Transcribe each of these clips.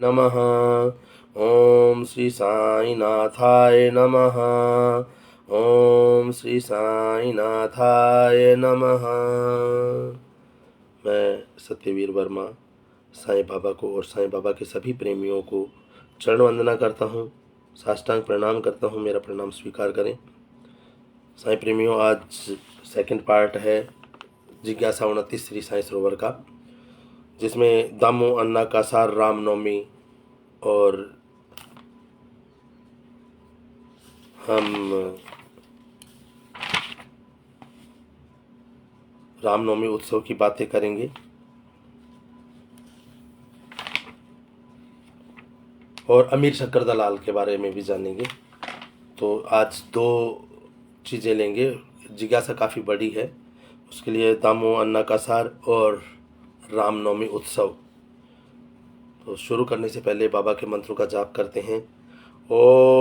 नमः। ओम श्री साईनाथाय नमः। ओम श्री साईनाथाय नमः। मैं सत्यवीर वर्मा साईं बाबा को और साईं बाबा के सभी प्रेमियों को चरण वंदना करता हूँ, साष्टांग प्रणाम करता हूँ। मेरा प्रणाम स्वीकार करें। साईं प्रेमियों, आज सेकंड पार्ट है जिज्ञासा 29 श्री साईं सरोवर का, जिसमें दामो अन्ना कासार रामनवमी और हम रामनवमी उत्सव की बातें करेंगे और अमीर शक्कर दलाल के बारे में भी जानेंगे। तो आज दो चीज़ें लेंगे। जिज्ञासा काफ़ी बड़ी है, उसके लिए दामो अन्ना कासार और रामनवमी उत्सव। तो शुरू करने से पहले बाबा के मंत्रों का जाप करते हैं। ओम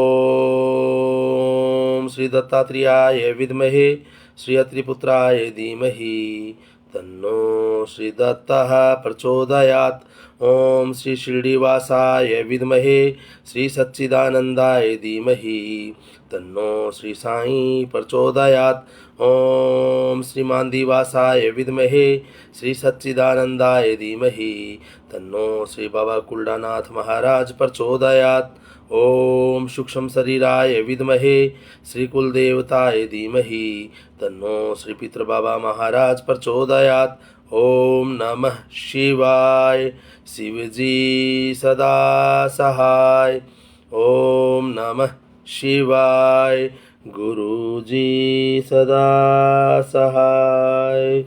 श्री दत्तात्रेयाय विद्महे श्री अत्रिपुत्राय धीमहि तन्नो श्री दत्तः प्रचोदयात्। ओम श्री शिरडीवासाय विद्महे श्री सच्चिदानंदाय धीमहि तन्नो श्री साई प्रचोदयात्। ओम श्री मांदीवासाय विद्महे श्री सच्चिदानंदाय धीमहि तन्नो श्री बाबा कुलडानाथ महाराज प्रचोदयात्। ओम सूक्ष्म शरीराय विद्महे श्री कुलदेवताय धीमहि तन्नो श्री पितृ बाबा महाराज प्रचोदयात्। ओम नमः शिवाय शिवजी सदा सहाय। ओम नमः शिवाय गुरुजी सदा सहाय।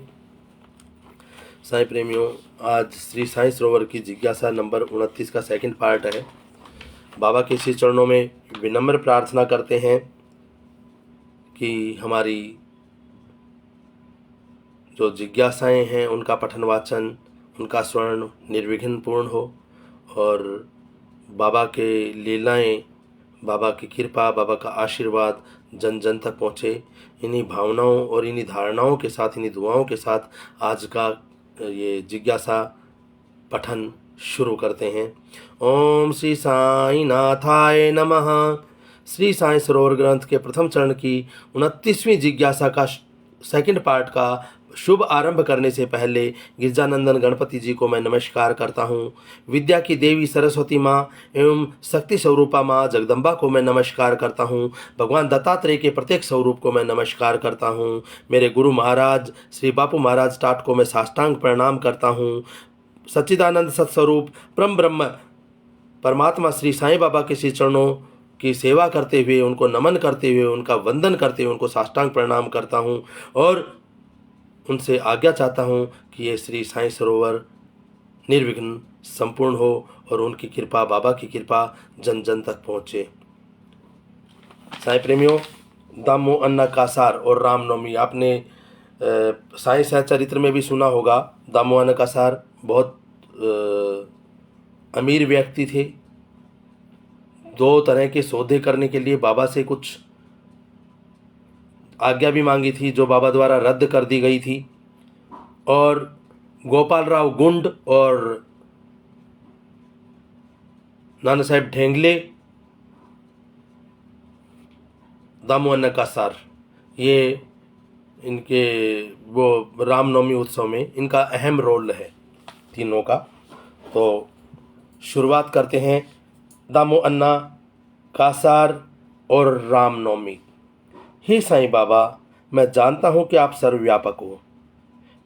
साईं प्रेमियों, आज श्री साईं सरोवर की जिज्ञासा नंबर 29 का सेकंड पार्ट है। बाबा के श्री चरणों में विनम्र प्रार्थना करते हैं कि हमारी जो जिज्ञासाएं हैं उनका पठन वाचन, उनका स्वर्ण निर्विघ्न पूर्ण हो और बाबा के लीलाएं, बाबा की कृपा, बाबा का आशीर्वाद जन जन तक पहुँचे। इन्हीं भावनाओं और इन्हीं धारणाओं के साथ, इन्हीं दुआओं के साथ आज का ये जिज्ञासा पठन शुरू करते हैं। ओम श्री साई नाथाय नमः। श्री साई सरोवर ग्रंथ के प्रथम चरण की 29वीं जिज्ञासा का सेकंड पार्ट का शुभ आरंभ करने से पहले गिरजानंदन गणपति जी को मैं नमस्कार करता हूँ। विद्या की देवी सरस्वती माँ एवं शक्ति स्वरूपा माँ जगदम्बा को मैं नमस्कार करता हूँ। भगवान दत्तात्रेय के प्रत्येक स्वरूप को मैं नमस्कार करता हूँ। मेरे गुरु महाराज श्री बापू महाराज टाट को मैं साष्टांग प्रणाम करता हूँ। सच्चिदानंद सत्स्वरूप परम ब्रह्म परमात्मा श्री साईं बाबा के श्री चरणों की सेवा करते हुए, उनको नमन करते हुए, उनका वंदन करते हुए उनको साष्टांग प्रणाम करता हूँ और उनसे आज्ञा चाहता हूँ कि ये श्री साईं सरोवर निर्विघ्न संपूर्ण हो और उनकी कृपा, बाबा की कृपा जन जन तक पहुँचे। साईं प्रेमियों, दामो अन्ना कासार और रामनवमी आपने साईं सहचरित्र में भी सुना होगा। दामो अन्ना कासार बहुत अमीर व्यक्ति थे। दो तरह के सौदे करने के लिए बाबा से कुछ आज्ञा भी मांगी थी, जो बाबा द्वारा रद्द कर दी गई थी। और गोपाल राव गुंड और नाना साहेब ढेंगले, दामो अन्ना कासार, ये इनके वो रामनवमी उत्सव में इनका अहम रोल है तीनों का। तो शुरुआत करते हैं। दामो अन्ना कासार और रामनवमी। हे साईं बाबा, मैं जानता हूँ कि आप सर्वव्यापक हो,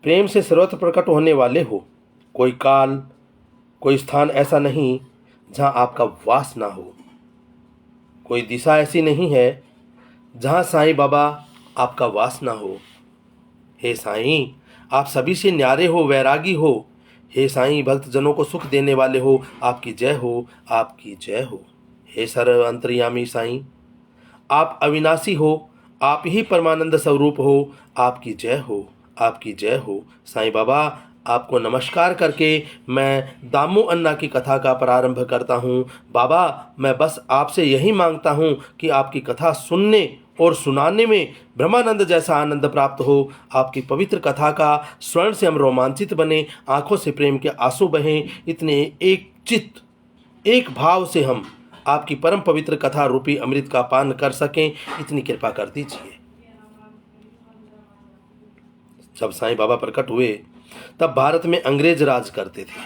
प्रेम से सर्वत्र प्रकट होने वाले हो। कोई काल, कोई स्थान ऐसा नहीं जहाँ आपका वास ना हो। कोई दिशा ऐसी नहीं है जहाँ साईं बाबा आपका वास ना हो। हे साईं, आप सभी से न्यारे हो, वैरागी हो। हे साईं, भक्त जनों को सुख देने वाले हो। आपकी जय हो, आपकी जय हो। हे सर्व अंतर्यामी साईं, आप अविनाशी हो, आप ही परमानंद स्वरूप हो। आपकी जय हो, आपकी जय हो। साईं बाबा, आपको नमस्कार करके मैं दामो अन्ना की कथा का प्रारंभ करता हूँ। बाबा, मैं बस आपसे यही मांगता हूँ कि आपकी कथा सुनने और सुनाने में ब्रह्मानंद जैसा आनंद प्राप्त हो। आपकी पवित्र कथा का स्वर्ण से हम रोमांचित बने, आंखों से प्रेम के आंसू बहें। इतने एक चित्त, एक भाव से हम आपकी परम पवित्र कथा रूपी अमृत का पान कर सकें, इतनी कृपा कर दीजिए। जब साईं बाबा प्रकट हुए तब भारत में अंग्रेज राज करते थे।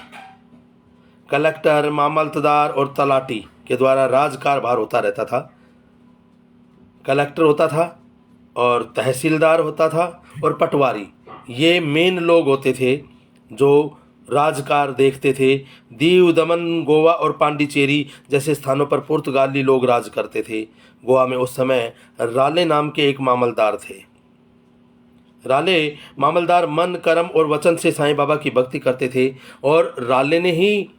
कलेक्टर, मामलतदार और तलाटी के द्वारा राज कारभार होता रहता था। कलेक्टर होता था और तहसीलदार होता था और पटवारी, ये मेन लोग होते थे जो राजकार देखते थे। दीव, दमन, गोवा और पांडिचेरी जैसे स्थानों पर पुर्तगाली लोग राज करते थे। गोवा में उस समय राले नाम के एक मामलदार थे। राले मामलदार मन, कर्म और वचन से साईं बाबा की भक्ति करते थे और राले ने ही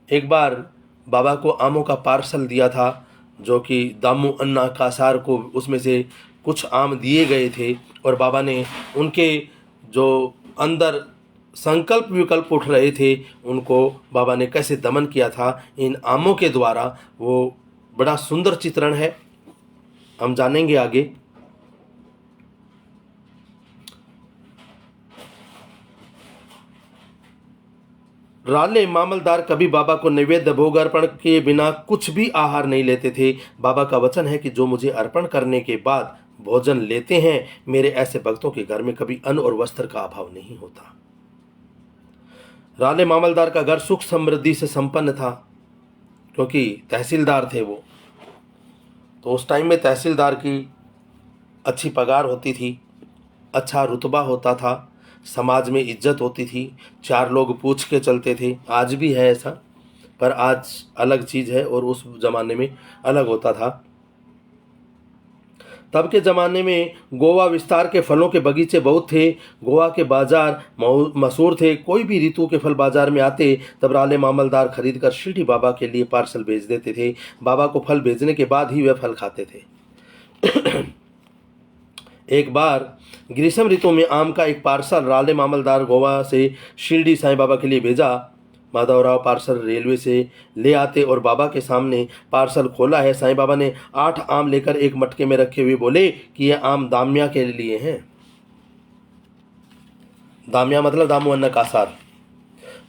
एक बार बाबा को आमों का पार्सल दिया था, जो कि दामू अन्ना कासार को उसमें से कुछ आम दिए गए थे और बाबा ने उनके जो अंदर संकल्प विकल्प उठ रहे थे उनको बाबा ने कैसे दमन किया था इन आमों के द्वारा, वो बड़ा सुंदर चित्रण है, हम जानेंगे आगे। राले मामलदार कभी बाबा को नैवेद्य भोग अर्पण के बिना कुछ भी आहार नहीं लेते थे। बाबा का वचन है कि जो मुझे अर्पण करने के बाद भोजन लेते हैं, मेरे ऐसे भक्तों के घर में कभी अन्न और वस्त्र का अभाव नहीं होता। राले मामलदार का घर सुख समृद्धि से संपन्न था, क्योंकि तहसीलदार थे वो। तो उस टाइम में तहसीलदार की अच्छी पगार होती थी, अच्छा रुतबा होता था, समाज में इज्जत होती थी, 4 लोग पूछ के चलते थे। आज भी है ऐसा, पर आज अलग चीज़ है और उस ज़माने में अलग होता था। तब के ज़माने में गोवा विस्तार के फलों के बगीचे बहुत थे। गोवा के बाजार मशहूर थे। कोई भी ऋतु के फल बाजार में आते तब राले मामलदार खरीद कर शिरडी बाबा के लिए पार्सल भेज देते थे। बाबा को फल भेजने के बाद ही वे फल खाते थे। एक बार ग्रीष्म ऋतु में आम का एक पार्सल राले मामलदार गोवा से शिरडी साईं बाबा के लिए भेजा। माधवराव पार्सल रेलवे से ले आते और बाबा के सामने पार्सल खोला है। साईं बाबा ने 8 आम लेकर एक मटके में रखे हुए बोले कि ये आम दामिया के लिए हैं। दामिया मतलब दामू अन्ना कासार।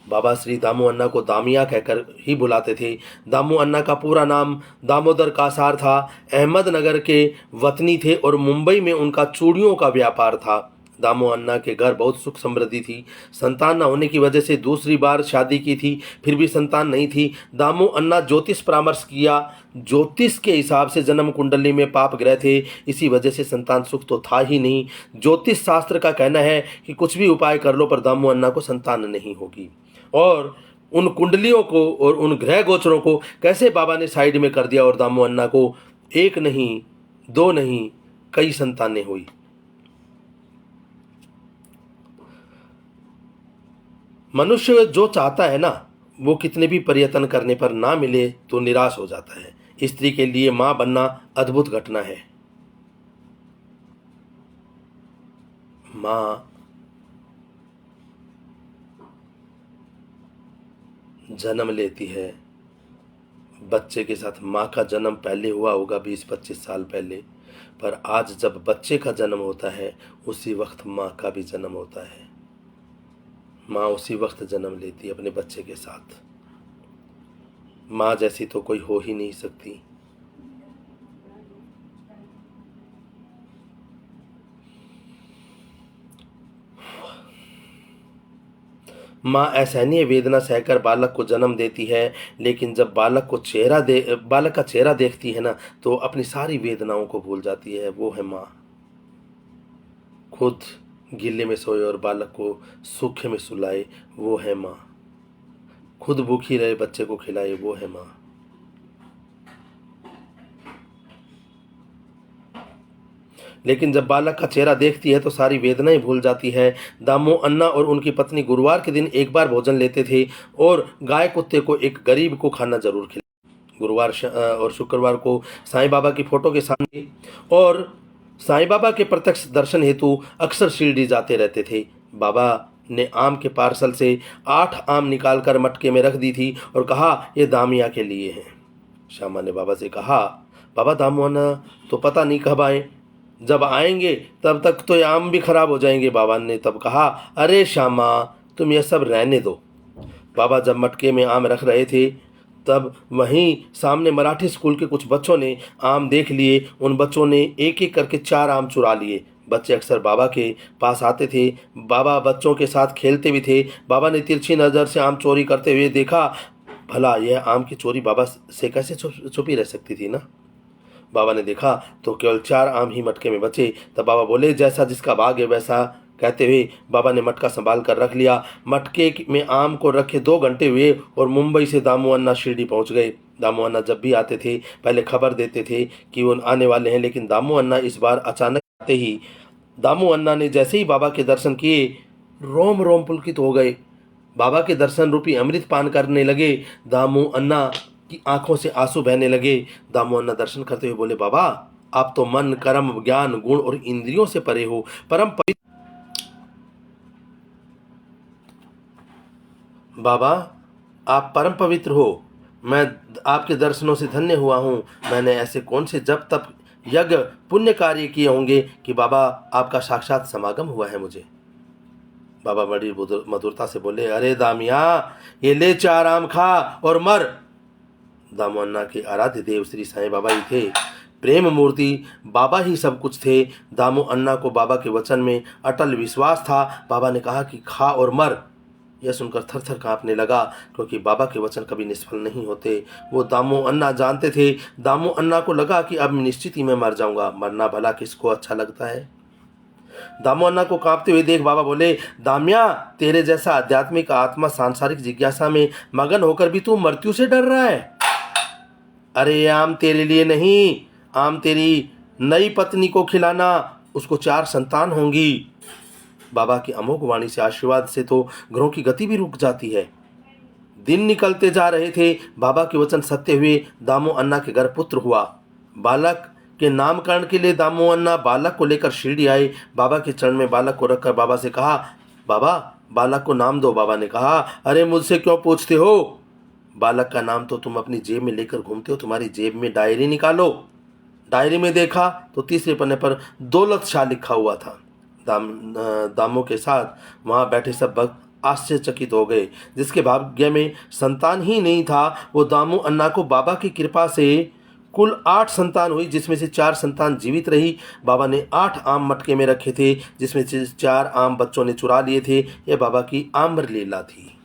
बाबा श्री दामू अन्ना को दामिया कहकर ही बुलाते थे। दामू अन्ना का पूरा नाम दामोदर कासार था। अहमदनगर के वतनी थे और मुंबई में उनका चूड़ियों का व्यापार था। दामू अन्ना के घर बहुत सुख समृद्धि थी। संतान न होने की वजह से दूसरी बार शादी की थी, फिर भी संतान नहीं थी। दामू अन्ना ज्योतिष परामर्श किया। ज्योतिष के हिसाब से जन्म कुंडली में पाप ग्रह थे, इसी वजह से संतान सुख तो था ही नहीं। ज्योतिष शास्त्र का कहना है कि कुछ भी उपाय कर लो पर दामू अन्ना को संतान नहीं होगी। और उन कुंडलियों को और उन ग्रह गोचरों को कैसे बाबा ने साइड में कर दिया और दामू अन्ना को 1 नहीं 2 नहीं कई संतानें हुई। मनुष्य जो चाहता है ना, वो कितने भी प्रयत्न करने पर ना मिले तो निराश हो जाता है। स्त्री के लिए मां बनना अद्भुत घटना है। मां जन्म लेती है, बच्चे के साथ माँ का जन्म पहले हुआ होगा 20-25 साल पहले, पर आज जब बच्चे का जन्म होता है उसी वक्त माँ का भी जन्म होता है। माँ उसी वक्त जन्म लेती है अपने बच्चे के साथ। माँ जैसी तो कोई हो ही नहीं सकती। माँ असहनीय वेदना सहकर बालक को जन्म देती है, लेकिन जब बालक का चेहरा देखती है ना, तो अपनी सारी वेदनाओं को भूल जाती है। वो है माँ। खुद गिल्ले में सोए और बालक को सूखे में सुलाए, वो है माँ। खुद भूखी रहे, बच्चे को खिलाए, वो है माँ। लेकिन जब बालक का चेहरा देखती है तो सारी वेदनाएं भूल जाती है। दामू अन्ना और उनकी पत्नी गुरुवार के दिन एक बार भोजन लेते थे और गाय कुत्ते को एक गरीब को खाना जरूर खिलाते। गुरुवार और शुक्रवार को साईं बाबा की फोटो के सामने और साईं बाबा के प्रत्यक्ष दर्शन हेतु अक्सर शिरडी जाते रहते थे। बाबा ने आम के पार्सल से 8 आम निकालकर मटके में रख दी थी और कहा, ये दामिया के लिए हैं। श्यामा ने बाबा से कहा, बाबा दामू अन्ना तो पता नहीं कब आए, जब आएंगे तब तक तो ये आम भी खराब हो जाएंगे। बाबा ने तब कहा, अरे श्यामा तुम ये सब रहने दो। बाबा जब मटके में आम रख रहे थे तब वहीं सामने मराठी स्कूल के कुछ बच्चों ने आम देख लिए। उन बच्चों ने एक एक करके 4 आम चुरा लिए। बच्चे अक्सर बाबा के पास आते थे। बाबा बच्चों के साथ खेलते भी थे। बाबा ने तिरछी नज़र से आम चोरी करते हुए देखा। भला यह आम की चोरी बाबा से कैसे छुपी रह सकती थी ना। बाबा ने देखा तो केवल 4 आम ही मटके में बचे। तब बाबा बोले, जैसा जिसका भाग है वैसा। कहते हुए बाबा ने मटका संभाल कर रख लिया। मटके में आम को रखे 2 घंटे हुए और मुंबई से दामू अन्ना शिरडी पहुंच गए। दामू अन्ना जब भी आते थे पहले खबर देते थे कि वो आने वाले हैं, लेकिन दामू अन्ना इस बार अचानक आते ही दामू अन्ना ने जैसे ही बाबा के दर्शन किए, रोम रोम पुलकित हो गए। बाबा के दर्शन रूपी अमृत पान करने लगे। दामू अन्ना की आंखों से आंसू बहने लगे। दामू अन्ना दर्शन करते हुए बोले, बाबा आप तो मन, कर्म, ज्ञान, गुण और इंद्रियों से परे हो, परम पवित्र। बाबा आप परम पवित्र हो। मैं आपके दर्शनों से धन्य हुआ हूँ। मैंने ऐसे कौन से जब तक यज्ञ पुण्य कार्य किए होंगे कि बाबा आपका साक्षात समागम हुआ है मुझे। बाबा बड़ी मधुरता से बोले, अरे दामिया, ये ले 4 आम खा और मर। दामू अन्ना के आराध्य देव श्री साईं बाबा ही थे। प्रेम मूर्ति बाबा ही सब कुछ थे। दामू अन्ना को बाबा के वचन में अटल विश्वास था। बाबा ने कहा कि खा और मर। यह सुनकर थर थर काँपने लगा, क्योंकि बाबा के वचन कभी निष्फल नहीं होते। वो दामू अन्ना जानते थे। दामू अन्ना को लगा कि अब निश्चित ही मैं मर जाऊंगा। मरना भला किसको अच्छा लगता है। दामू अन्ना को कांपते हुए देख बाबा बोले, दामिया, तेरे जैसा आध्यात्मिक आत्मा सांसारिक जिज्ञासा में मगन होकर भी तू मृत्यु से डर रहा है। अरे ये आम तेरे लिए नहीं, आम तेरी नई पत्नी को खिलाना, उसको 4 संतान होंगी। बाबा की अमोघ वाणी से, आशीर्वाद से तो घरों की गति भी रुक जाती है। दिन निकलते जा रहे थे। बाबा के वचन सत्य हुए। दामू अन्ना के घर पुत्र हुआ। बालक के नामकरण के लिए दामू अन्ना बालक को लेकर शिरडी आए। बाबा के चरण में बालक को रखकर बाबा से कहा, बाबा बालक को नाम दो। बाबा ने कहा, अरे मुझसे क्यों पूछते हो? बालक का नाम तो तुम अपनी जेब में लेकर घूमते हो। तुम्हारी जेब में डायरी निकालो। डायरी में देखा तो तीसरे पन्ने पर दौलत शाह लिखा हुआ था। दामू के साथ वहाँ बैठे सब भक्त आश्चर्यचकित हो गए। जिसके भाग्य में संतान ही नहीं था, वो दामू अन्ना को बाबा की कृपा से कुल 8 संतान हुई, जिसमें से 4 संतान जीवित रही। बाबा ने 8 आम मटके में रखे थे, जिसमें से 4 आम बच्चों ने चुरा लिए थे। यह बाबा की आम्र लीला थी।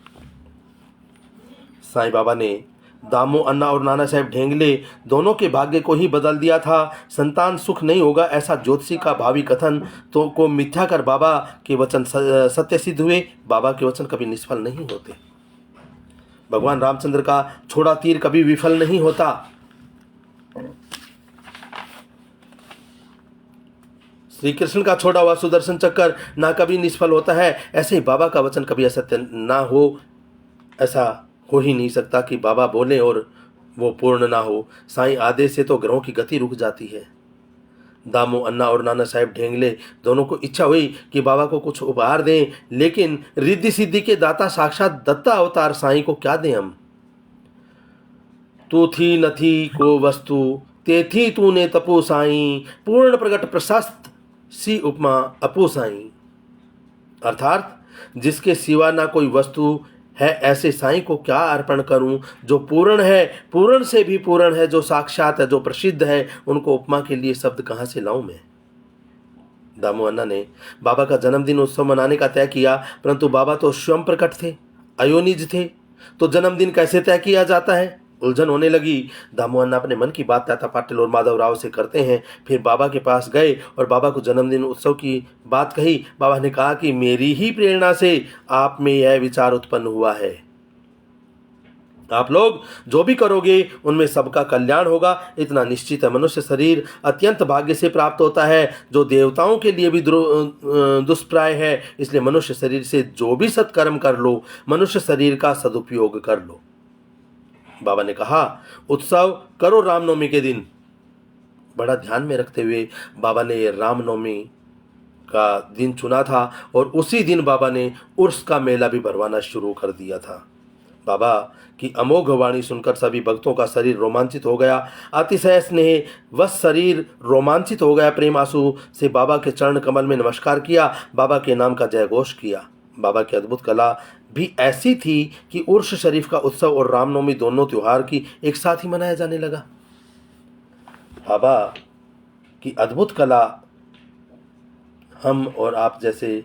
साईं बाबा ने दामू अन्ना और नाना साहेब ढेंगले दोनों के भाग्य को ही बदल दिया था। संतान सुख नहीं होगा ऐसा ज्योतिषी का भावी कथन तो को मिथ्या कर बाबा के वचन सत्य सिद्ध हुए। बाबा के वचन कभी निष्फल नहीं होते। भगवान रामचंद्र का छोड़ा तीर कभी विफल नहीं होता। श्री कृष्ण का छोड़ा हुआ सुदर्शन चक्कर ना कभी निष्फल होता है। ऐसे ही बाबा का वचन कभी असत्य ना हो, ऐसा हो ही नहीं सकता कि बाबा बोले और वो पूर्ण ना हो। साईं आदेश से तो ग्रहों की गति रुक जाती है। दामू अन्ना और नाना साहेब ढेंगले दोनों को इच्छा हुई कि बाबा को कुछ उपहार दें, लेकिन रिद्धि सिद्धि के दाता साक्षात दत्ता अवतार साईं को क्या दें हम। तू थी न थी को वस्तु, ते थी तूने तपो साईं, पूर्ण प्रगट प्रशस्त सी उपमा अपो साईं। अर्थात जिसके सिवा ना कोई वस्तु है, ऐसे साईं को क्या अर्पण करूं जो पूर्ण है, पूर्ण से भी पूर्ण है, जो साक्षात है, जो प्रसिद्ध है। उनको उपमा के लिए शब्द कहाँ से लाऊं मैं। दामू अन्ना ने बाबा का जन्मदिन उत्सव मनाने का तय किया, परंतु बाबा तो स्वयं प्रकट थे, अयोनिज थे, तो जन्मदिन कैसे तय किया जाता है। उलझन होने लगी। दामू अन्ना अपने मन की बात ताता पाटिल और माधव राव से करते हैं। फिर बाबा के पास गए और बाबा को जन्मदिन उत्सव की बात कही। बाबा ने कहा कि मेरी ही प्रेरणा से आप में यह विचार उत्पन्न हुआ है। आप लोग जो भी करोगे उनमें सबका कल्याण होगा, इतना निश्चित है। मनुष्य शरीर अत्यंत भाग्य से प्राप्त होता है, जो देवताओं के लिए भी दुष्प्राय है। इसलिए मनुष्य शरीर से जो भी सत्कर्म कर लो, मनुष्य शरीर का सदुपयोग कर लो। बाबा ने कहा, उत्सव करो रामनवमी के दिन। बड़ा ध्यान में रखते हुए बाबा ने रामनवमी का दिन चुना था और उसी दिन बाबा ने उर्स का मेला भी भरवाना शुरू कर दिया था। बाबा की अमोघ वाणी सुनकर सभी भक्तों का शरीर रोमांचित हो गया। अतिशय स्नेह वश शरीर रोमांचित हो गया। प्रेम आंसू से बाबा के चरण कमल में नमस्कार किया, बाबा के नाम का जय घोष किया। बाबा की अद्भुत कला भी ऐसी थी कि उर्स शरीफ का उत्सव और रामनवमी दोनों त्योहार की एक साथ ही मनाया जाने लगा। बाबा की अद्भुत कला हम और आप जैसे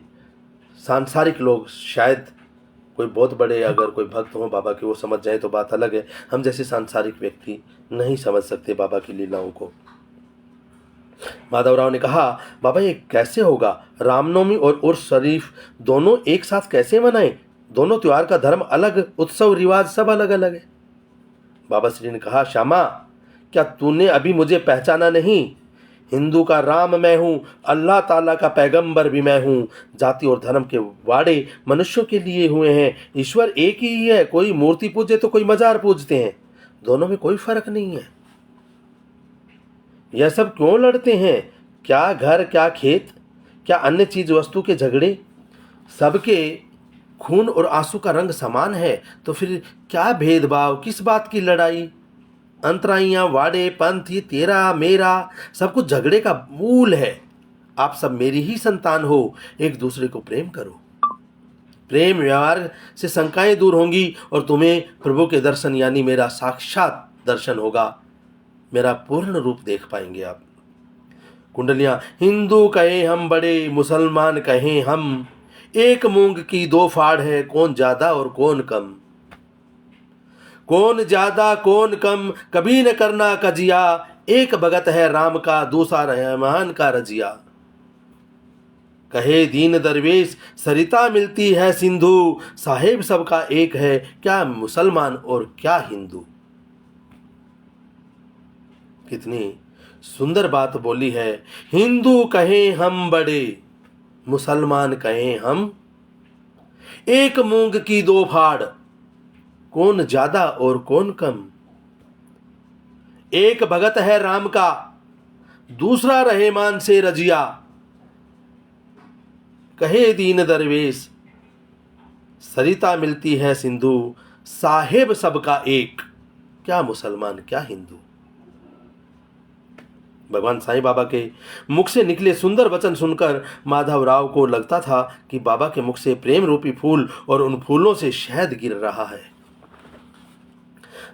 सांसारिक लोग, शायद कोई बहुत बड़े अगर कोई भक्त हो बाबा के वो समझ जाए तो बात अलग है, हम जैसे सांसारिक व्यक्ति नहीं समझ सकते बाबा की लीलाओं को। माधवराव ने कहा, बाबा ये कैसे होगा, रामनवमी और उर्स शरीफ दोनों एक साथ कैसे मनाएं? दोनों त्योहार का धर्म अलग, उत्सव रिवाज सब अलग अलग है। बाबा श्री ने कहा, श्यामा क्या तूने अभी मुझे पहचाना नहीं? हिंदू का राम मैं हूं, अल्लाह ताला का पैगंबर भी मैं हूं। जाति और धर्म के वाड़े मनुष्यों के लिए हुए हैं, ईश्वर एक ही है। कोई मूर्ति पूजे तो कोई मजार पूजते हैं, दोनों में कोई फर्क नहीं है। यह सब क्यों लड़ते हैं? क्या घर, क्या खेत, क्या अन्य चीज वस्तु के झगड़े? सबके खून और आंसू का रंग समान है, तो फिर क्या भेदभाव, किस बात की लड़ाई? अंतराइयां, वाड़े, पंथ, ये तेरा मेरा सब कुछ झगड़े का मूल है। आप सब मेरी ही संतान हो, एक दूसरे को प्रेम करो। प्रेम व्यवहार से शंकाएं दूर होंगी और तुम्हें प्रभु के दर्शन यानी मेरा साक्षात दर्शन होगा, मेरा पूर्ण रूप देख पाएंगे आप। कुंडलियां, हिंदू कहे हम बड़े, मुसलमान कहें हम, एक मूंग की दो फाड़ है, कौन ज्यादा और कौन कम? कौन ज्यादा कौन कम, कभी न करना कजिया, एक भगत है राम का, दूसरा रहमान का रजिया। कहे दीन दरवेश, सरिता मिलती है सिंधु, साहेब सबका एक है, क्या मुसलमान और क्या हिंदू। कितनी सुंदर बात बोली है। हिंदू कहें हम बड़े, मुसलमान कहें हम, एक मूंग की दो फाड़, कौन ज्यादा और कौन कम? एक भगत है राम का, दूसरा रहमान से रजिया। कहे दीन दरवेश, सरिता मिलती है सिंधु, साहेब सबका एक, क्या मुसलमान क्या हिंदू। भगवान साईं बाबा के मुख से निकले सुंदर वचन सुनकर माधवराव को लगता था कि बाबा के मुख से प्रेम रूपी फूल और उन फूलों से शहद गिर रहा है।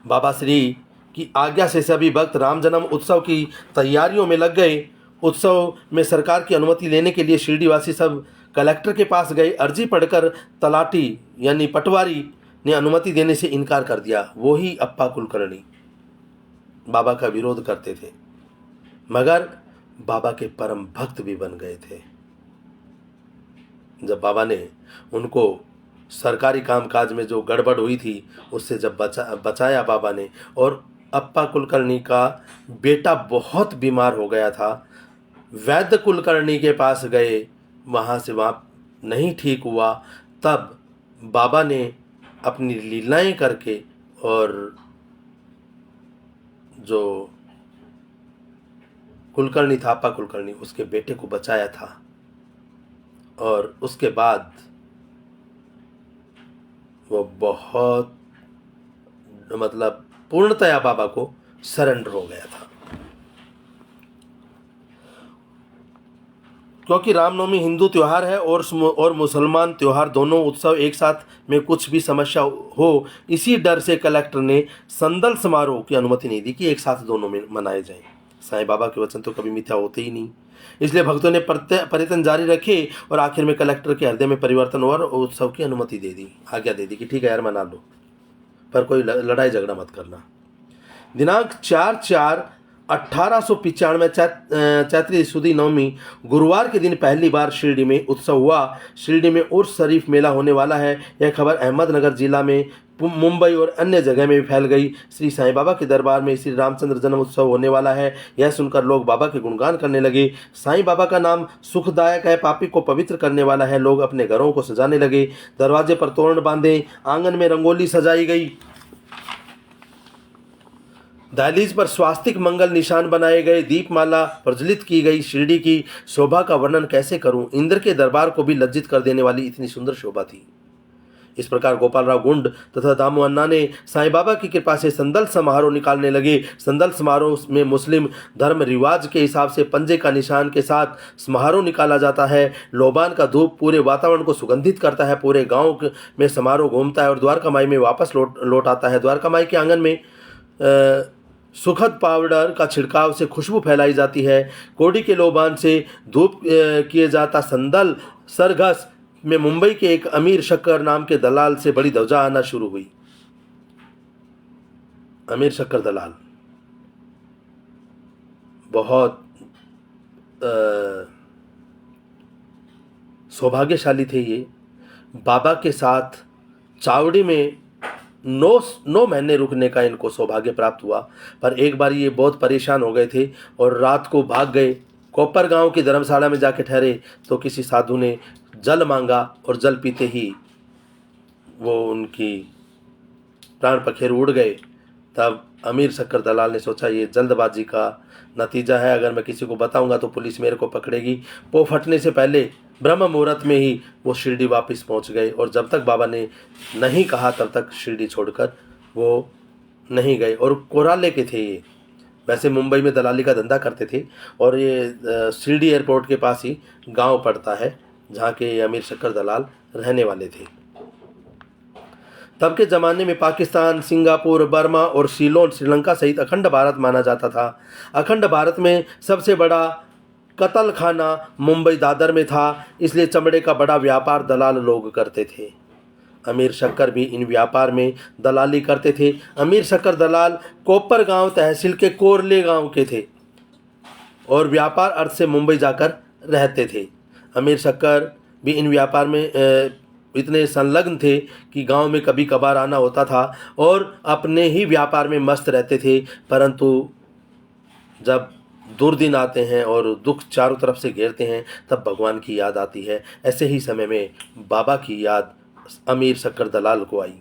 बाबा श्री की आज्ञा से सभी भक्त राम जन्म उत्सव की तैयारियों में लग गए। उत्सव में सरकार की अनुमति लेने के लिए शिरडीवासी सब कलेक्टर के पास गए। अर्जी पढ़कर तलाटी यानी पटवारी ने अनुमति देने से इनकार कर दिया। वो ही अप्पा कुलकर्णी बाबा का विरोध करते थे, मगर बाबा के परम भक्त भी बन गए थे। जब बाबा ने उनको सरकारी कामकाज में जो गड़बड़ हुई थी उससे जब बचाया बाबा ने, और अप्पा कुलकर्णी का बेटा बहुत बीमार हो गया था, वैद्य कुलकर्णी के पास गए, वहाँ से वहाँ नहीं ठीक हुआ, तब बाबा ने अपनी लीलाएं करके और जो कुलकर्णी था, अप्पा कुलकर्णी, उसके बेटे को बचाया था। और उसके बाद वो बहुत मतलब पूर्णतया बाबा को सरेंडर हो गया था। क्योंकि रामनवमी हिंदू त्यौहार है और मुसलमान त्यौहार, दोनों उत्सव एक साथ में कुछ भी समस्या हो, इसी डर से कलेक्टर ने संदल समारोह की अनुमति नहीं दी कि एक साथ दोनों में मनाए जाएं। साईं बाबा के वचन तो कभी मिथ्या होते ही नहीं, इसलिए भक्तों ने प्रयत्न जारी रखे और आखिर में कलेक्टर के हृदय में परिवर्तन हुआ और उत्सव की अनुमति दे दी, आज्ञा दे दी कि ठीक है यार मना लो, पर कोई लड़ाई झगड़ा मत करना। दिनांक 4/4/1895 चैत्री सुदी नवमी गुरुवार के दिन पहली बार शिरडी में उत्सव हुआ। शिरडी में उर्स शरीफ मेला होने वाला है, यह खबर अहमदनगर जिला में, मुंबई और अन्य जगह में भी फैल गई। श्री साईं बाबा के दरबार में श्री रामचंद्र जन्म उत्सव होने वाला है, यह सुनकर लोग बाबा के गुणगान करने लगे। साईं बाबा का नाम सुखदायक है, पापी को पवित्र करने वाला है। लोग अपने घरों को सजाने लगे, दरवाजे पर तोरण बांधे, आंगन में रंगोली सजाई गई, दहलीज पर स्वास्तिक मंगल निशान बनाए गए, दीपमाला प्रज्वलित की गई। शिरडी की शोभा का वर्णन कैसे करूं, इंद्र के दरबार को भी लज्जित कर देने वाली इतनी सुंदर शोभा थी। इस प्रकार गोपालराव गुंड तथा दामू अन्ना ने साईं बाबा की कृपा से संदल समारोह निकालने लगे। संदल समारोह में मुस्लिम धर्म रिवाज के हिसाब से पंजे का निशान के साथ समारोह निकाला जाता है। लोबान का धूप पूरे वातावरण को सुगंधित करता है। पूरे गांव में समारोह घूमता है और द्वारका माई में वापस लौट आता है। द्वारका माई के आंगन में सुखद पाउडर का छिड़काव से खुशबू फैलाई जाती है। कोडी के लोबान से धूप किए जाता संदल सरघस में मुंबई के एक अमीर शक्कर नाम के दलाल से बड़ी ध्वजा आना शुरू हुई। अमीर शक्कर दलाल बहुत सौभाग्यशाली थे। ये बाबा के साथ चावड़ी में 9 महीने रुकने का इनको सौभाग्य प्राप्त हुआ। पर एक बार ये बहुत परेशान हो गए थे और रात को भाग गए। कोपर गांव की धर्मशाला में जाके ठहरे तो किसी साधु ने जल मांगा और जल पीते ही वो उनकी प्राण पखेरु उड़ गए। तब अमीर शक्कर दलाल ने सोचा ये जल्दबाजी का नतीजा है, अगर मैं किसी को बताऊंगा तो पुलिस मेरे को पकड़ेगी। वो फटने से पहले ब्रह्म मुहूर्त में ही वो शिरडी वापस पहुंच गए और जब तक बाबा ने नहीं कहा तब तक शिरडी छोड़कर वो नहीं गए। और कोराले के थे ये, वैसे मुंबई में दलाली का धंधा करते थे और ये शिरडी एयरपोर्ट के पास ही गांव पड़ता है जहाँ के अमीर शक्कर दलाल रहने वाले थे। तब के ज़माने में पाकिस्तान, सिंगापुर, बर्मा और सीलोन, श्रीलंका सहित अखंड भारत माना जाता था। अखंड भारत में सबसे बड़ा कत्ल खाना मुंबई दादर में था, इसलिए चमड़े का बड़ा व्यापार दलाल लोग करते थे। अमीर शक्कर भी इन व्यापार में दलाली करते थे। अमीर शक्कर दलाल कोपर गांव तहसील के कोरले गांव के थे और व्यापार अर्थ से मुंबई जाकर रहते थे। अमीर शक्कर भी इन व्यापार में इतने संलग्न थे कि गांव में कभी कभार आना होता था और अपने ही व्यापार में मस्त रहते थे। परंतु जब दुर्दिन आते हैं और दुख चारों तरफ से घेरते हैं तब भगवान की याद आती है। ऐसे ही समय में बाबा की याद अमीर शक्कर दलाल को आई।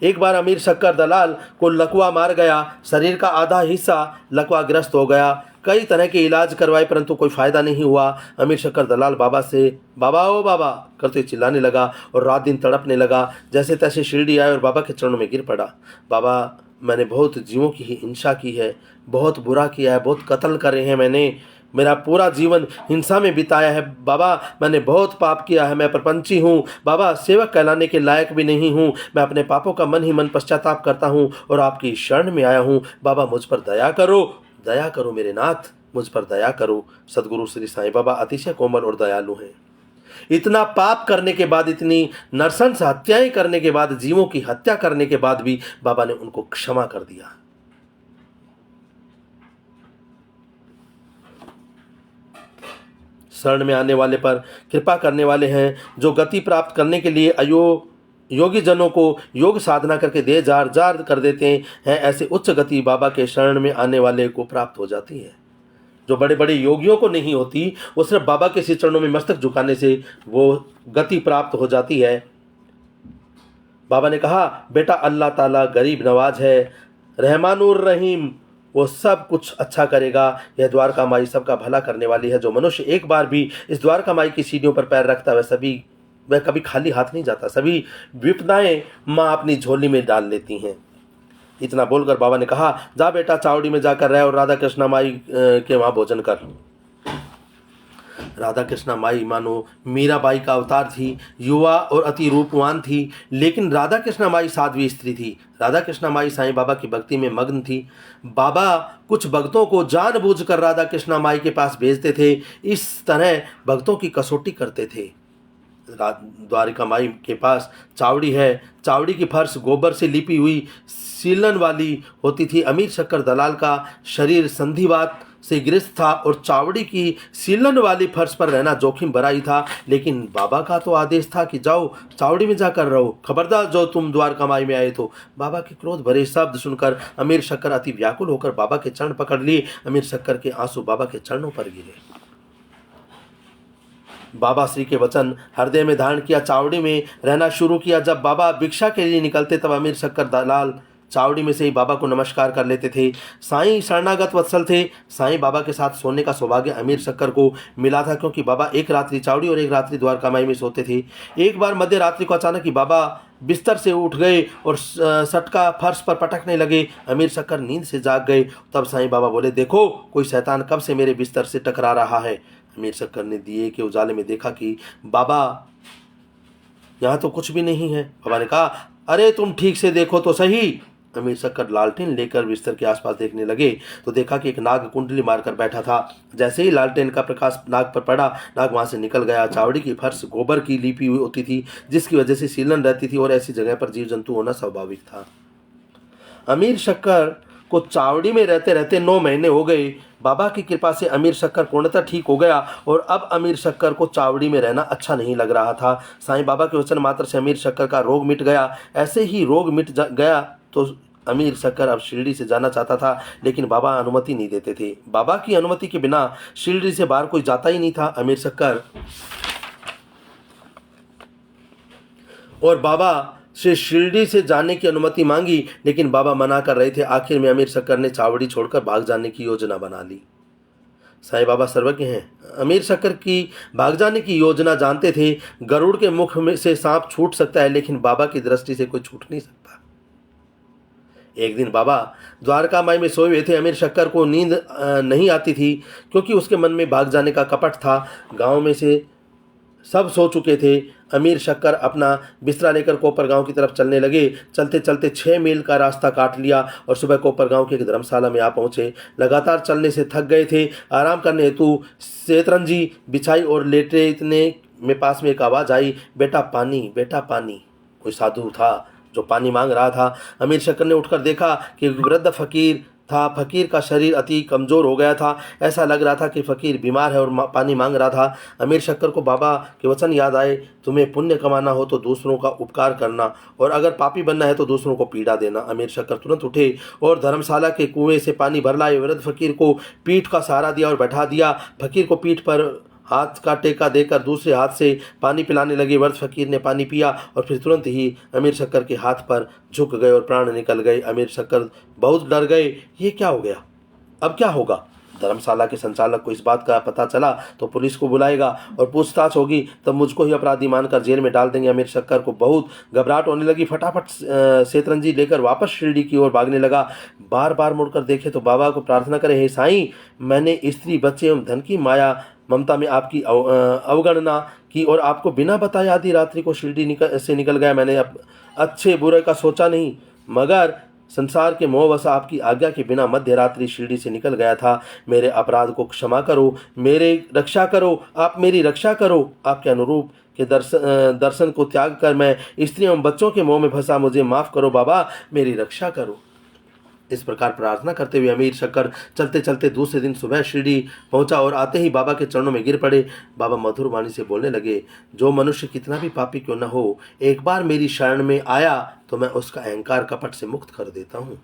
एक बार अमीर शक्कर दलाल को लकवा मार गया। शरीर का आधा हिस्सा लकवाग्रस्त हो गया। कई तरह के इलाज करवाए परंतु कोई फायदा नहीं हुआ। अमीर शक्कर दलाल बाबा से बाबा ओ बाबा करते चिल्लाने लगा और रात दिन तड़पने लगा। जैसे तैसे शिरडी आए और बाबा के चरणों में गिर पड़ा। बाबा, मैंने बहुत जीवों की हिंसा की है, बहुत बुरा किया है, बहुत कत्ल करे हैं मैंने, मेरा पूरा जीवन हिंसा में बिताया है। बाबा, मैंने बहुत पाप किया है, मैं प्रपंची हूँ। बाबा, सेवक कहलाने के लायक भी नहीं हूँ। मैं अपने पापों का मन ही मन पश्चाताप करता हूँ और आपकी शरण में आया हूँ। बाबा, मुझ पर दया करो, दया करो मेरे नाथ, मुझ पर दया करो। सदगुरु श्री साईं बाबा अतिशय कोमल और दयालु हैं। इतना पाप करने के बाद, इतनी नरसंस हत्याएं करने के बाद, जीवों की हत्या करने के बाद भी बाबा ने उनको क्षमा कर दिया। शरण में आने वाले पर कृपा करने वाले हैं, जो गति प्राप्त करने के लिए योगी जनों को योग साधना करके दे जार जार कर देते हैं। ऐसे उच्च गति बाबा के शरण में आने वाले को प्राप्त हो जाती है। जो बड़े बड़े योगियों को नहीं होती, वो सिर्फ बाबा के श्री चरणों में मस्तक झुकाने से वो गति प्राप्त हो जाती है। बाबा ने कहा, बेटा अल्लाह ताला गरीब नवाज है, रहमानुर रहीम, वो सब कुछ अच्छा करेगा। यह द्वारका माई सबका भला करने वाली है। जो मनुष्य एक बार भी इस द्वारका माई की सीढ़ियों पर पैर रखता है वह कभी खाली हाथ नहीं जाता। सभी विपदाएं माँ अपनी झोली में डाल लेती हैं। इतना बोलकर बाबा ने कहा, जा बेटा चावड़ी में जाकर रह और राधा कृष्णा माई के वहाँ भोजन कर। राधा कृष्णा माई मानो मीराबाई का अवतार थी, युवा और अति रूपवान थी, लेकिन राधा कृष्णा माई साध्वी स्त्री थी। राधा कृष्णा माई साईं बाबा की भक्ति में मग्न थी। बाबा कुछ भक्तों को जानबूझकर राधा कृष्णा माई के पास भेजते थे। इस तरह भक्तों की कसौटी करते थे। द्वारिका माई के पास चावड़ी है। चावड़ी की फर्श गोबर से लिपी हुई सीलन वाली होती थी। अमीर शक्कर दलाल का शरीर संधिवात से ग्रस्त था और चावड़ी की सीलन वाली फर्श पर रहना जोखिम भरा ही था। लेकिन बाबा का तो आदेश था कि जाओ चावड़ी में जाकर रहो, खबरदार जो तुम द्वारका माई में आए तो। बाबा के क्रोध भरे शब्द सुनकर अमीर शक्कर अति व्याकुल होकर बाबा के चरण पकड़ लिए। अमीर शक्कर के आंसू बाबा के चरणों पर गिरे। बाबा श्री के वचन हृदय में धारण किया, चावड़ी में रहना शुरू किया। जब बाबा भिक्षा के लिए निकलते तब अमीर शक्कर दलाल चावड़ी में से ही बाबा को नमस्कार कर लेते थे। साईं शरणागत वत्सल थे। साईं बाबा के साथ सोने का सौभाग्य अमीर शक्कर को मिला था, क्योंकि बाबा एक रात्रि चावड़ी और एक रात्रि द्वारका माई में सोते थे। एक बार मध्य रात्रि को अचानक ही बाबा बिस्तर से उठ गए और सटका फर्श पर पटकने लगे। अमीर शक्कर नींद से जाग गए। तब साईं बाबा बोले, देखो कोई शैतान कब से मेरे बिस्तर से टकरा रहा है। अमीर शक्कर ने दिए के उजाले में देखा कि बाबा यहाँ तो कुछ भी नहीं है। बाबा ने कहा, अरे तुम ठीक से देखो तो सही। अमीर शक्कर लालटेन लेकर बिस्तर के आसपास देखने लगे तो देखा कि एक नाग कुंडली मारकर बैठा था। जैसे ही लालटेन का प्रकाश नाग पर पड़ा, नाग वहां से निकल गया। चावड़ी की फर्श गोबर की लीपी हुई होती थी, जिसकी वजह से सीलन रहती थी और ऐसी जगह पर जीव जंतु होना स्वाभाविक था। अमीर शक्कर को चावड़ी में रहते रहते 9 महीने हो गए। बाबा की कृपा से अमीर शक्कर पूर्णतः ठीक हो गया और अब अमीर शक्कर को चावड़ी में रहना अच्छा नहीं लग रहा था। साईं बाबा के वचन मात्र से अमीर शक्कर का रोग मिट गया। ऐसे ही रोग मिट गया तो अमीर शक्कर अब शिरडी से जाना चाहता था, लेकिन बाबा अनुमति नहीं देते थे। बाबा की अनुमति के बिना शिरडी से बाहर कोई जाता ही नहीं था। अमीर शक्कर और बाबा से शिरडी से जाने की अनुमति मांगी, लेकिन बाबा मना कर रहे थे। आखिर में अमीर शक्कर ने चावड़ी छोड़कर भाग जाने की योजना बना ली। साईं बाबा सर्वज्ञ हैं। अमीर शक्कर की भाग जाने की योजना जानते थे। गरुड़ के मुख में से सांप छूट सकता है, लेकिन बाबा की दृष्टि से कोई छूट नहीं सकता। एक दिन बाबा द्वारका माई में सोए हुए थे। अमीर शक्कर को नींद नहीं आती थी, क्योंकि उसके मन में भाग जाने का कपट था। गांव में से सब सो चुके थे। अमीर शक्कर अपना बिस्तरा लेकर कोपर गांव की तरफ चलने लगे। चलते चलते 6 मील का रास्ता काट लिया और सुबह कोपर गांव की एक धर्मशाला में आ पहुंचे। लगातार चलने से थक गए थे। आराम करने हेतु सेतरंजी बिछाई और लेटे। इतने में पास में एक आवाज़ आई, बेटा पानी, बेटा पानी। कोई साधु था जो पानी मांग रहा था। अमीर शक्कर ने उठकर देखा कि वृद्ध फकीर था। फकीर का शरीर अति कमज़ोर हो गया था। ऐसा लग रहा था कि फकीर बीमार है और पानी मांग रहा था। अमीर शक्कर को बाबा के वचन याद आए, तुम्हें पुण्य कमाना हो तो दूसरों का उपकार करना, और अगर पापी बनना है तो दूसरों को पीड़ा देना। अमीर शक्कर तुरंत उठे और धर्मशाला के कुएं से पानी भर लाए। वृद्ध फकीर को पीठ का सहारा दिया और बैठा दिया। फकीर को पीठ पर हाथ का टेका देकर दूसरे हाथ से पानी पिलाने लगे। वृद्ध फकीर ने पानी पिया और फिर तुरंत ही अमीर शक्कर के हाथ पर झुक गए और प्राण निकल गए। अमीर शक्कर बहुत डर गए। ये क्या हो गया, अब क्या होगा? धर्मशाला के संचालक को इस बात का पता चला तो पुलिस को बुलाएगा और पूछताछ होगी, तब मुझको ही अपराधी मानकर जेल में डाल देंगे। अमीर शक्कर को बहुत घबराहट होने लगी। फटाफट सेतरंजी लेकर वापस शिरडी की ओर भागने लगा। बार बार मुड़कर देखे तो बाबा को प्रार्थना करे, हे साईं, मैंने स्त्री, बच्चे एवं धन की माया ममता में आपकी अवगणना की और आपको बिना बताए आधी रात्रि को शिरडी से निकल गया। मैंने अच्छे बुरे का सोचा नहीं, मगर संसार के मोहवश आपकी आज्ञा के बिना मध्य रात्रि शिरडी से निकल गया था। मेरे अपराध को क्षमा करो, मेरे रक्षा करो, आप मेरी रक्षा करो। आपके अनुरूप के दर्शन को त्याग कर मैं स्त्री एवं बच्चों के मोह में फंसा, मुझे माफ़ करो बाबा, मेरी रक्षा करो। इस प्रकार प्रार्थना करते हुए अमीर शक्कर चलते चलते दूसरे दिन सुबह शिरडी पहुंचा और आते ही बाबा के चरणों में गिर पड़े। बाबा मधुर वाणी से बोलने लगे, जो मनुष्य कितना भी पापी क्यों न हो, एक बार मेरी शरण में आया तो मैं उसका अहंकार कपट से मुक्त कर देता हूँ,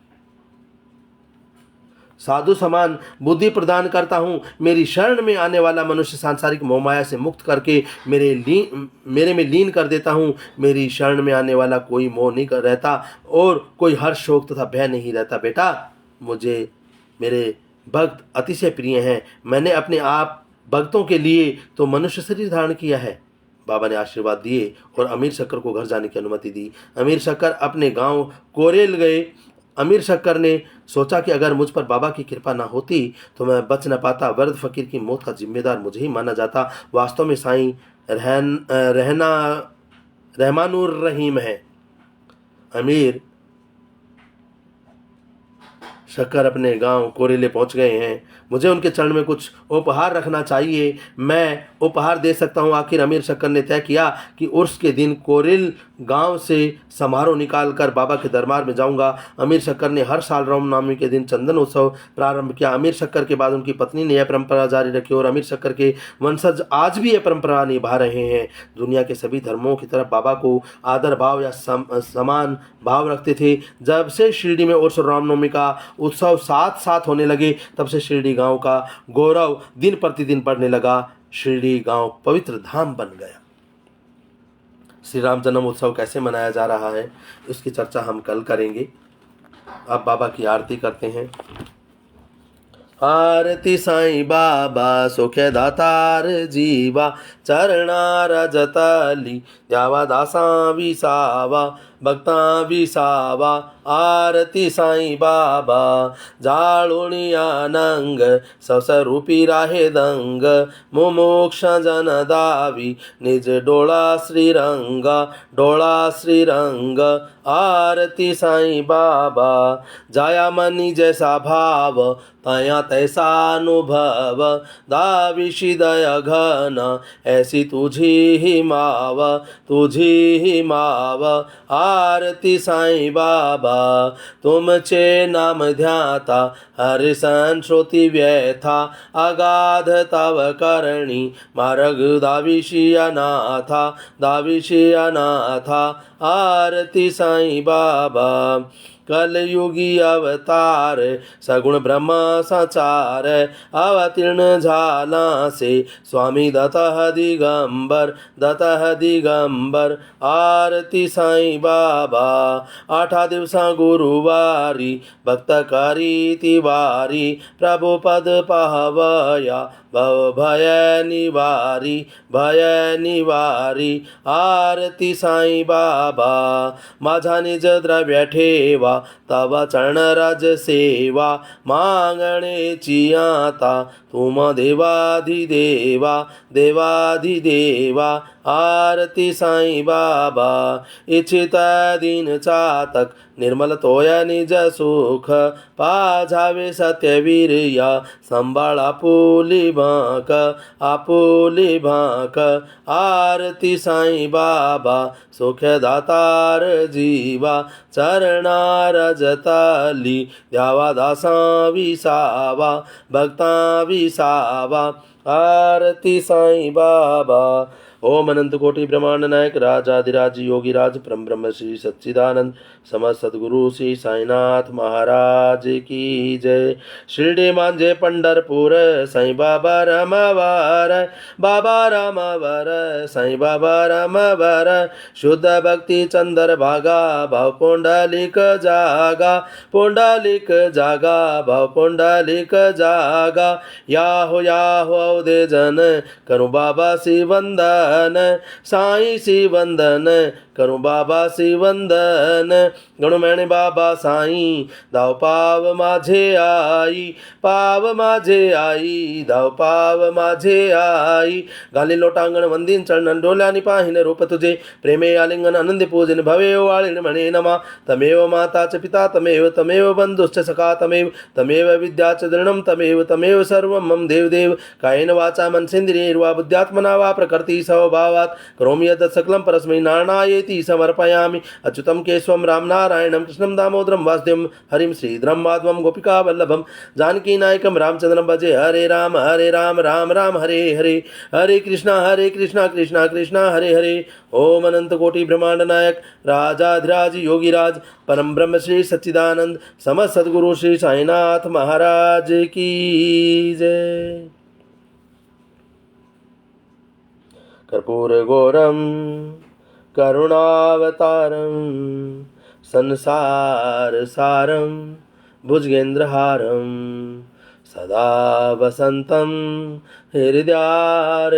साधु समान बुद्धि प्रदान करता हूँ। मेरी शरण में आने वाला मनुष्य सांसारिक मोहमाया से मुक्त करके मेरे में लीन कर देता हूँ। मेरी शरण में आने वाला कोई मोह नहीं कर रहता और कोई हर्ष शोक तथा भय नहीं रहता। बेटा, मुझे मेरे भक्त अतिशय प्रिय हैं। मैंने अपने आप भक्तों के लिए तो मनुष्य शरीर धारण किया है। बाबा ने आशीर्वाद दिए और अमीर शक्कर को घर जाने की अनुमति दी। अमीर शक्कर अपने गांव कोरेल गए। अमीर शक्कर ने सोचा कि अगर मुझ पर बाबा की कृपा न होती तो मैं बच न पाता। वृद्ध फकीर की मौत का जिम्मेदार मुझे ही माना जाता। वास्तव में साईं रहमानुर रहीम है। अमीर शक्कर अपने गांव कोरेले पहुंच गए हैं। मुझे उनके चरण में कुछ उपहार रखना चाहिए। मैं उपहार दे सकता हूं। आखिर अमीर शक्कर ने तय किया कि उर्स के दिन कोरेल गांव से समारोह निकालकर बाबा के दरबार में जाऊंगा। अमीर शक्कर ने हर साल रामनवमी के दिन चंदन उत्सव प्रारंभ किया। अमीर शक्कर के बाद उनकी पत्नी ने यह परंपरा जारी रखी और अमीर शक्कर के वंशज आज भी यह परंपरा निभा रहे हैं। दुनिया के सभी धर्मों की तरफ बाबा को आदर भाव या समान भाव रखते थे। जब से शिरडी में उर्स और रामनवमी का उत्सव साथ साथ होने लगे, तब से शिरडी गांव का गौरव दिन प्रतिदिन बढ़ने लगा। शिरडी गांव पवित्र धाम बन गया। श्री राम जन्म उत्सव कैसे मनाया जा रहा है, उसकी चर्चा हम कल करेंगे। अब बाबा की आरती करते हैं। आरती साईं बाबा सुखे दातार जीवा, चरणा रजतली द्यावा दासा विसावा, भक्ता विसावा। आरती साईं बाबा जाळुणी आनंग, सवसरूपी राहे दंग, मुमुक्ष जन दावी निज डोळा श्रीरंग, डोळा श्रीरंग। आरती साईं बाबा जाया मनी जैसा भाव, तया तैसा अनुभव, दाविशी दया घन ऐसी तुझी ही माव, तुझी ही माव। आरती साईं बाबा तुमचे नाम ध्याता, हरिसन श्रोती व्यथा, अगाध तव करणी मार्ग दाविशी अनाथा, दाविशी अनाथा। आरती साईं बाबा कलयुगी अवतार, सगुण ब्रह्म संचार, अवतीर्ण झाला से स्वामी दत्तः दिगंबर, दत्तः दिगंबर। आरती साईं बाबा आठा दिवसा गुरुवारी, भक्त करी तिवारी, प्रभु पद पाहवया भव भय निवारी, भय निवारी। आरती साईं बाबा माझा निज द्रव्य ठेवा, तव चरण राज सेवा, मागणेची आता तुम देवाधिदेवा, देवाधिदेवा। आरती साईं बाबा इच्छित दीन चातक, निर्मल तोया निज सुख, पाझावे सत्यवीर्या, संभाळा आपुली भाक, आपुली भाक। आरती साईं बाबा सुख दातार जीवा, चरणा रजतली द्यावा दासा विसावा, भक्ता विसावा। आरती साईं बाबा। ओम अनंत कोटि ब्रह्मांड नायक राजाधिराज योगीराज परम ब्रह्म श्री सच्चिदानंद समस्त सद्गुरु श्री साईनाथ महाराज की जय। शिरडी मांझे पंढरपूर साईं बाबा रामावर, बाबा रामावर साईं बाबा रामावर। शुद्ध भक्ति चंदर भागा, भाव पुंडलिक जागा, पुंडलिक जागा, भाव पुंडलिक जागा। याहो अवधे जन करूं बाबा सी वंदन, साईं सी वंदन करूं बाबा सी वंदन। गणु मैंने बाबा साईं दाव पाव माझे आई, पाव माझे आई, दाव पाव माझे आई। घाली लोटांगण वंदीन चरणन डोल्यानी पाहिन रूप तुझे, प्रेमे आलिंगन आनंदी पूजन भवेव वाळीन म्हणे नमा। तमेव माता च पिता तमेव, तमेव बंधुश्च सखा तमेव, तमेव विद्या च दृढं तमेव, तमेव सर्वं मम देवदेव। कायेन वाचा मनसेन्द्रियैर्वा बुद्ध्यात्मना वा प्रकृति स्वभावात् करोमि यत् सकलं परस्मै नारायणेति समर्पयामि। अच्युतं केशवं राम नारायणं कृष्णं दामोदरं वासुदेवं हरिं श्रीधरं माधवं गोपिका वल्लभं जानकी नायकं रामचंद्रं भजे। हरे राम राम राम हरे हरे, हरे कृष्णा कृष्णा कृष्णा हरे हरे। ओम अनंत कोटि ब्रह्मांड नायक राजाधिराज योगीराज परम ब्रह्म श्री सच्चिदानंद समस्त सद्गुरु श्री साईनाथ महाराज की जय। कर्पूर घोरम करुणावतारम, संसार सारम भुजगेन्द्रहारम, सदा वसंतं हृदयार